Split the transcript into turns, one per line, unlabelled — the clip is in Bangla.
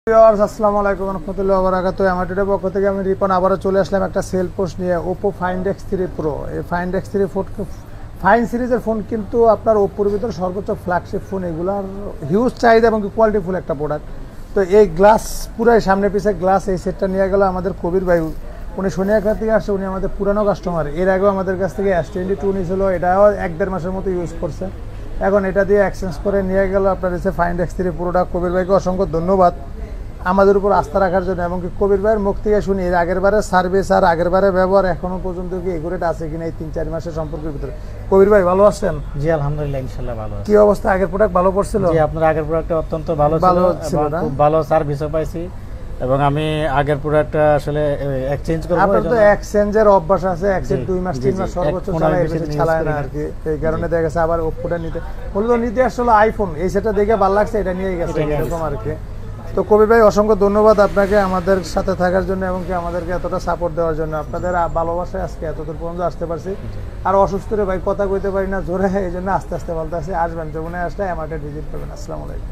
আসসালামু আলাইকুম রহমতুল্লাহ বারাকাতুহু। আমার টুডে পক্ষ থেকে আমি রিপন আবারও চলে আসলাম একটা সেল পোস্ট নিয়ে। Oppo Find X three Pro. এই Find X three phone Find সিরিজের ফোন কিন্তু আপনার ওপোর ভিতরে সর্বোচ্চ ফ্ল্যাগশিপ ফোন, এগুলার হিউজ চাহিদা এবং কোয়ালিটিফুল একটা প্রোডাক্ট। তো এই গ্লাস পুরাই সামনে পিছে গ্লাস, এই সেটটা নিয়ে গেল আমাদের কবির ভাই। উনি সোনিয়াখালী থেকে আসছে, উনি আমাদের পুরানো কাস্টমার। এর আগেও আমাদের কাছ থেকে S22 নিয়েছিল, এটাও 1-1.5 মাসের মতো ইউজ করছে। এখন এটা দিয়ে এক্সচেঞ্জ করে নিয়ে গেল আপনার এসে ফাইন্ড এক্স থ্রি প্রোডাক্ট। কবির ভাইকে অসংখ্য ধন্যবাদ আমাদের উপর আস্থা রাখার জন্য। এবং কবির ভাইয়ের মুখ থেকে শুনি এর আগের বারে সার্ভিস আর আগের বারে ব্যবহার এখনো পর্যন্ত কি এগুরেট আছে কিনা এই 3-4 মাসের সম্পর্কের ভিতরে। কবির ভাই ভালো আছেন?
জি আলহামদুলিল্লাহ, ইনশাআল্লাহ ভালো আছি।
কি অবস্থা? আগের প্রোডাক্ট ভালো পড়ছিল?
জি, আপনার আগের প্রোডাক্টটা অত্যন্ত ভালো ছিল, খুব ভালো সার্ভিসও পাইছি। এবং আমি আগের প্রোডাক্টটা আসলে এক্সচেঞ্জ করব।
আপনার তো এক্সচেঞ্জের অভ্যাস আছে, এক্সচেঞ্জ 2 মাস 3 মাস সর্বোচ্চ চালায় না আর কি। এই কারণে দেখা গেছে আবার ওপোটা নিতে আসলে আইফোন এই সেটটা দেখে ভালো লাগছে, এটা নিয়ে গেছে এরকম আর কি। তো কবির ভাই অসংখ্য ধন্যবাদ আপনাকে আমাদের সাথে থাকার জন্য এবং কি আমাদেরকে এতটা সাপোর্ট দেওয়ার জন্য। আপনাদের ভালোবাসায় আজকে এতদূর পর্যন্ত আসতে পারছি। আর অসুস্থ রে ভাই কথা কইতে পারি না জোরে, এই জন্য আস্তে আস্তে বলতে আসি। আসবেন, যমুনায় আসলে আমাকে ভিজিট করবেন। আসসালামু আলাইকুম।